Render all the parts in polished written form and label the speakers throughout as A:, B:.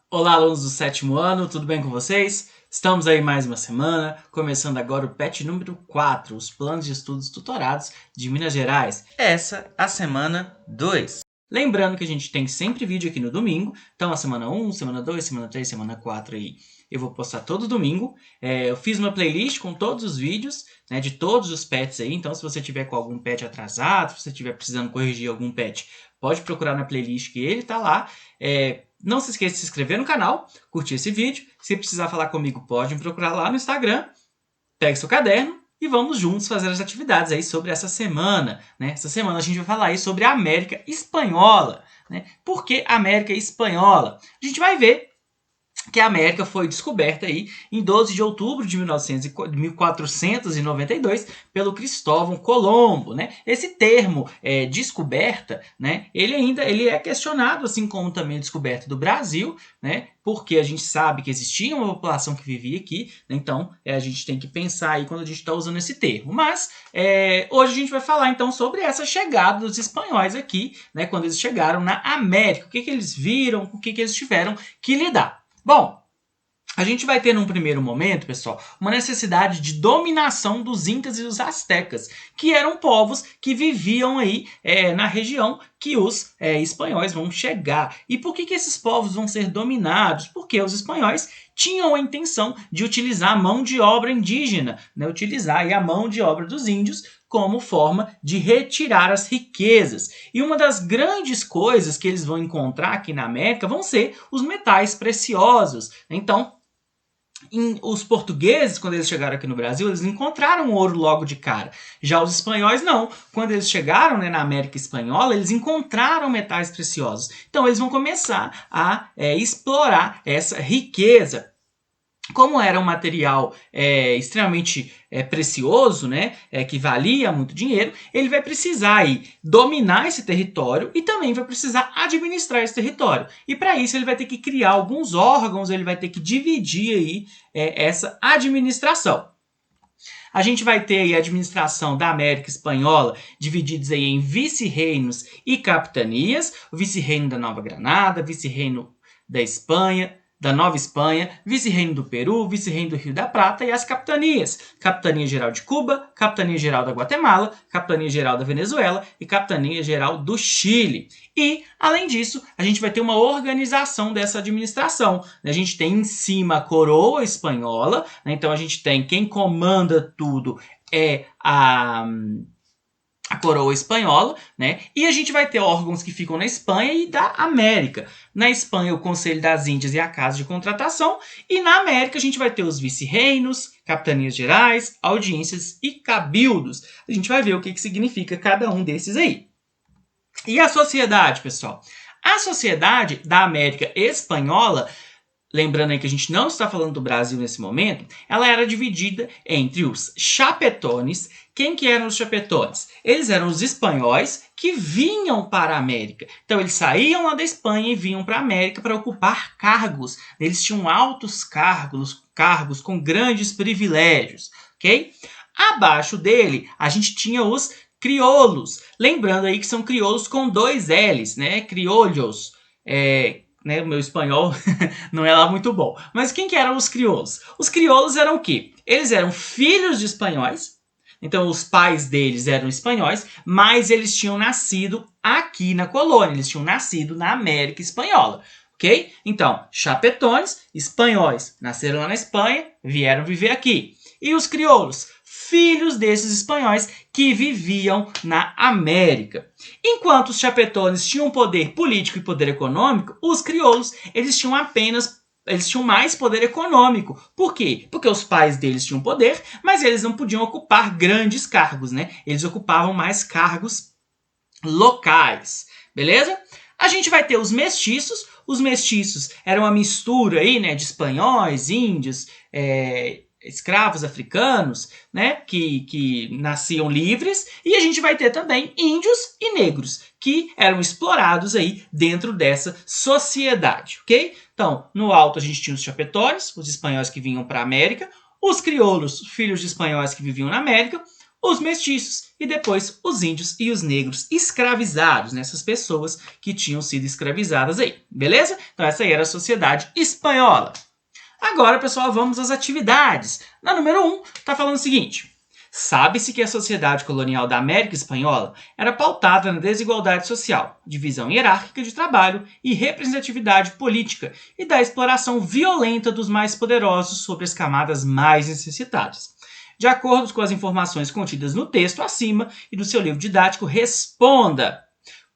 A: Olá, alunos do sétimo ano, tudo bem com vocês? Estamos aí mais uma semana, começando agora o PET número 4, os planos de estudos tutorados de Minas Gerais. Essa a semana 2. Lembrando que a gente tem sempre vídeo aqui no domingo, então a semana 1, semana 2, semana 3, semana 4 aí eu vou postar todo domingo. Eu fiz uma playlist com todos os vídeos, né, de todos os pets aí, então se você tiver com algum pet atrasado, se você estiver precisando corrigir algum pet, pode procurar na playlist que ele tá lá. Não se esqueça de se inscrever no canal, curtir esse vídeo. Se precisar falar comigo, pode me procurar lá no Instagram. Pegue seu caderno e vamos juntos fazer as atividades aí sobre essa semana. Né? Essa semana a gente vai falar aí sobre a América Espanhola. Né? Por que América Espanhola? A gente vai ver que a América foi descoberta aí em 12 de outubro de 1492 pelo Cristóvão Colombo, né? Esse termo descoberta, né? Ele é questionado, assim como também a descoberta do Brasil, né? Porque a gente sabe que existia uma população que vivia aqui, né? Então a gente tem que pensar aí quando a gente está usando esse termo. Mas hoje a gente vai falar então sobre essa chegada dos espanhóis aqui, né? Quando eles chegaram na América, o que eles viram, o que eles tiveram que lidar. Bom, a gente vai ter num primeiro momento, pessoal, uma necessidade de dominação dos incas e dos astecas, que eram povos que viviam aí na região que os espanhóis vão chegar. E por que esses povos vão ser dominados? Porque os espanhóis tinham a intenção de utilizar a mão de obra indígena, né? Utilizar aí a mão de obra dos índios como forma de retirar as riquezas. E uma das grandes coisas que eles vão encontrar aqui na América vão ser os metais preciosos. Então, os portugueses, quando eles chegaram aqui no Brasil, eles encontraram ouro logo de cara. Já os espanhóis, não. Quando eles chegaram, né, na América Espanhola, eles encontraram metais preciosos. Então, eles vão começar a explorar essa riqueza. Como era um material extremamente precioso, né, que valia muito dinheiro, ele vai precisar aí dominar esse território e também vai precisar administrar esse território. E para isso ele vai ter que criar alguns órgãos, ele vai ter que dividir aí essa administração. A gente vai ter aí a administração da América Espanhola divididos aí em vice-reinos e capitanias, o vice-reino da Nova Granada, vice-reino da Espanha, da Nova Espanha, vice-reino do Peru, vice-reino do Rio da Prata e as capitanias. Capitania Geral de Cuba, Capitania Geral da Guatemala, Capitania Geral da Venezuela e Capitania Geral do Chile. E, além disso, a gente vai ter uma organização dessa administração. A gente tem em cima a coroa espanhola, né? Então a gente tem quem comanda tudo é a coroa espanhola, né? E a gente vai ter órgãos que ficam na Espanha e da América. Na Espanha, o Conselho das Índias e a Casa de Contratação. E na América, a gente vai ter os vice-reinos, capitanias gerais, audiências e cabildos. A gente vai ver o que significa cada um desses aí. E a sociedade, pessoal? A sociedade da América Espanhola, lembrando aí que a gente não está falando do Brasil nesse momento, ela era dividida entre os chapetones. Quem que eram os chapetones? Eles eram os espanhóis que vinham para a América. Então eles saíam lá da Espanha e vinham para a América para ocupar cargos. Eles tinham altos cargos com grandes privilégios, ok? Abaixo dele, a gente tinha os crioulos. Lembrando aí que são crioulos com dois L's, né? Criolhos. Né, o meu espanhol não é lá muito bom. Mas quem que eram os crioulos? Os crioulos eram o quê? Eles eram filhos de espanhóis. Então, os pais deles eram espanhóis, mas eles tinham nascido aqui na colônia. Eles tinham nascido na América Espanhola. Ok? Então, chapetones, espanhóis, nasceram lá na Espanha, vieram viver aqui. E os crioulos? Filhos desses espanhóis que viviam na América. Enquanto os chapetones tinham poder político e poder econômico, os crioulos eles tinham mais poder econômico. Por quê? Porque os pais deles tinham poder, mas eles não podiam ocupar grandes cargos, né? Eles ocupavam mais cargos locais, beleza? A gente vai ter os mestiços. Os mestiços eram uma mistura aí, né, de espanhóis, índios, escravos africanos, né, que nasciam livres, e a gente vai ter também índios e negros, que eram explorados aí dentro dessa sociedade, ok? Então, no alto a gente tinha os chapetones, os espanhóis que vinham para a América, os crioulos, filhos de espanhóis que viviam na América, os mestiços e depois os índios e os negros escravizados, nessas pessoas que tinham sido escravizadas aí, beleza? Então essa aí era a sociedade espanhola. Agora, pessoal, vamos às atividades. Na número 1, está falando o seguinte: sabe-se que a sociedade colonial da América Espanhola era pautada na desigualdade social, divisão hierárquica de trabalho e representatividade política e da exploração violenta dos mais poderosos sobre as camadas mais necessitadas. De acordo com as informações contidas no texto acima e do seu livro didático, responda: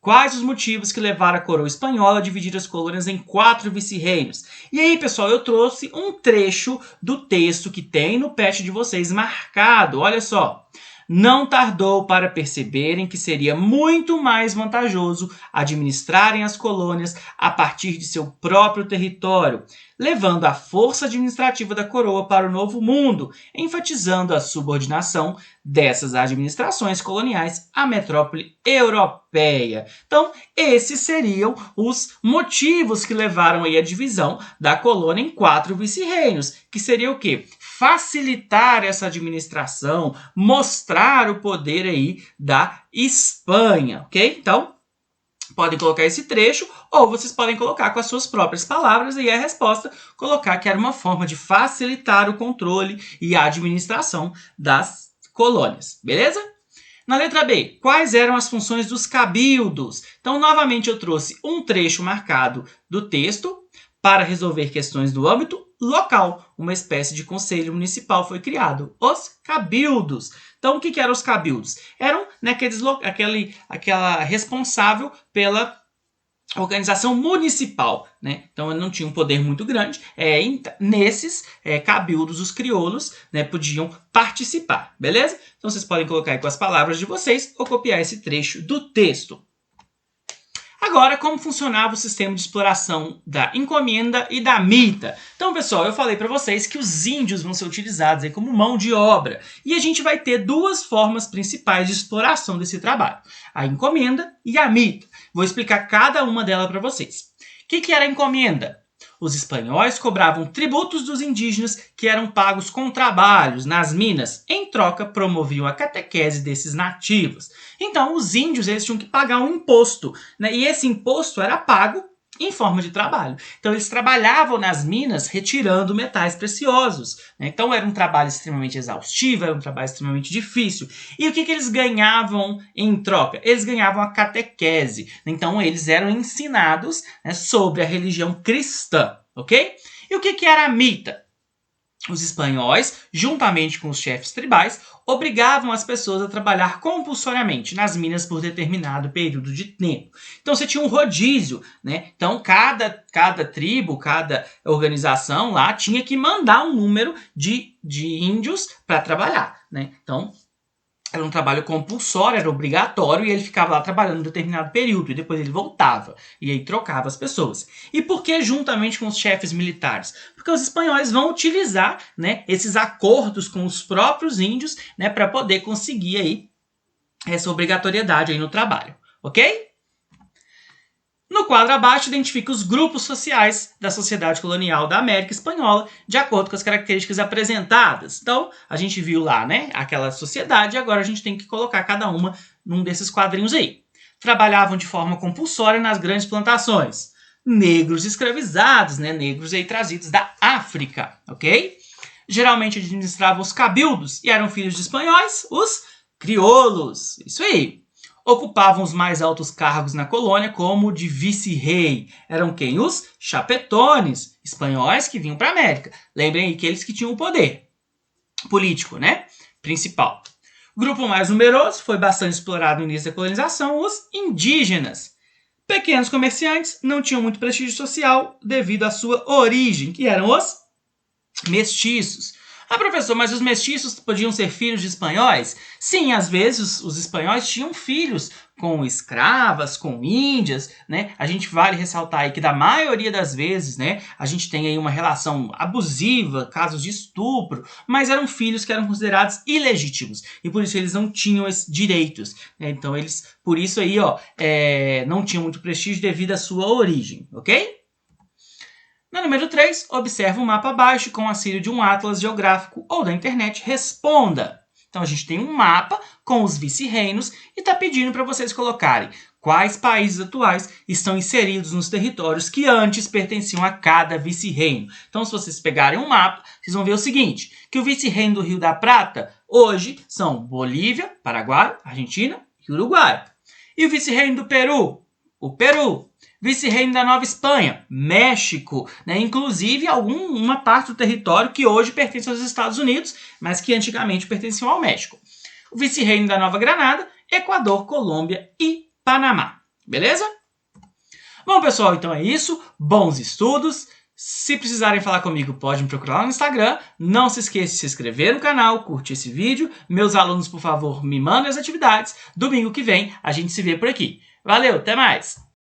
A: quais os motivos que levaram a coroa espanhola a dividir as colônias em 4 vice-reinos? E aí, pessoal, eu trouxe um trecho do texto que tem no pet de vocês marcado. Olha só. Não tardou para perceberem que seria muito mais vantajoso administrarem as colônias a partir de seu próprio território, levando a força administrativa da coroa para o Novo Mundo, enfatizando a subordinação dessas administrações coloniais à metrópole europeia. Então, esses seriam os motivos que levaram aí a divisão da colônia em 4 vice-reinos, que seria o quê? Facilitar essa administração, mostrar o poder aí da Espanha, ok? Então, podem colocar esse trecho ou vocês podem colocar com as suas próprias palavras e a resposta colocar que era uma forma de facilitar o controle e a administração das colônias, beleza? Na letra B, quais eram as funções dos cabildos? Então, novamente eu trouxe um trecho marcado do texto para resolver questões do âmbito local. Uma espécie de conselho municipal foi criado, os cabildos. Então, o que eram os cabildos? Eram, né, aquela responsável pela organização municipal, né? Então, ele não tinha um poder muito grande. Nesses cabildos, os crioulos, né, podiam participar, beleza? Então, vocês podem colocar aí com as palavras de vocês ou copiar esse trecho do texto. Agora, como funcionava o sistema de exploração da encomenda e da mita? Então, pessoal, eu falei para vocês que os índios vão ser utilizados aí como mão de obra. E a gente vai ter 2 formas principais de exploração desse trabalho: a encomenda e a mita. Vou explicar cada uma delas para vocês. O que era a encomenda? Os espanhóis cobravam tributos dos indígenas que eram pagos com trabalhos nas minas. Em troca, promoviam a catequese desses nativos. Então, os índios eles tinham que pagar um imposto, né? E esse imposto era pago em forma de trabalho. Então, eles trabalhavam nas minas retirando metais preciosos, né? Então, era um trabalho extremamente exaustivo, era um trabalho extremamente difícil. E o que eles ganhavam em troca? Eles ganhavam a catequese. Então, eles eram ensinados, né, sobre a religião cristã, ok? E o que era a mita? Os espanhóis, juntamente com os chefes tribais, obrigavam as pessoas a trabalhar compulsoriamente nas minas por determinado período de tempo. Então você tinha um rodízio, né? Então cada tribo, cada organização lá tinha que mandar um número de índios para trabalhar, né? Então era um trabalho compulsório, era obrigatório, e ele ficava lá trabalhando um determinado período, e depois ele voltava, e aí trocava as pessoas. E por que juntamente com os chefes militares? Porque os espanhóis vão utilizar, né, esses acordos com os próprios índios, né, para poder conseguir aí essa obrigatoriedade aí no trabalho, ok? No quadro abaixo, identifica os grupos sociais da sociedade colonial da América Espanhola, de acordo com as características apresentadas. Então, a gente viu lá, né, aquela sociedade, e agora a gente tem que colocar cada uma num desses quadrinhos aí. Trabalhavam de forma compulsória nas grandes plantações. Negros escravizados, né, negros aí trazidos da África, ok? Geralmente administravam os cabildos e eram filhos de espanhóis, os crioulos. Isso aí. Ocupavam os mais altos cargos na colônia, como o de vice-rei. Eram quem? Os chapetones, espanhóis que vinham para a América. Lembrem aí que eles que tinham o poder político, né, principal. O grupo mais numeroso foi bastante explorado no início da colonização, os indígenas. Pequenos comerciantes não tinham muito prestígio social devido à sua origem, que eram os mestiços. Ah, professor, mas os mestiços podiam ser filhos de espanhóis? Sim, às vezes os espanhóis tinham filhos com escravas, com índias, né? A gente vale ressaltar aí que da maioria das vezes, né, a gente tem aí uma relação abusiva, casos de estupro, mas eram filhos que eram considerados ilegítimos e por isso eles não tinham esses direitos, né? Então eles, por isso aí, não tinham muito prestígio devido à sua origem, ok? Na número 3, observa o mapa abaixo com o auxílio de um atlas geográfico ou da internet. Responda. Então a gente tem um mapa com os vice-reinos e está pedindo para vocês colocarem quais países atuais estão inseridos nos territórios que antes pertenciam a cada vice-reino. Então, se vocês pegarem um mapa, vocês vão ver o seguinte, que o vice-reino do Rio da Prata, hoje, são Bolívia, Paraguai, Argentina e Uruguai. E o vice-reino do Peru? O Peru. Vice-reino da Nova Espanha, México, né? Inclusive uma parte do território que hoje pertence aos Estados Unidos, mas que antigamente pertenciam ao México. O vice-reino da Nova Granada, Equador, Colômbia e Panamá. Beleza? Bom, pessoal, então é isso. Bons estudos. Se precisarem falar comigo, pode me procurar lá no Instagram. Não se esqueça de se inscrever no canal, curtir esse vídeo. Meus alunos, por favor, me mandem as atividades. Domingo que vem a gente se vê por aqui. Valeu, até mais!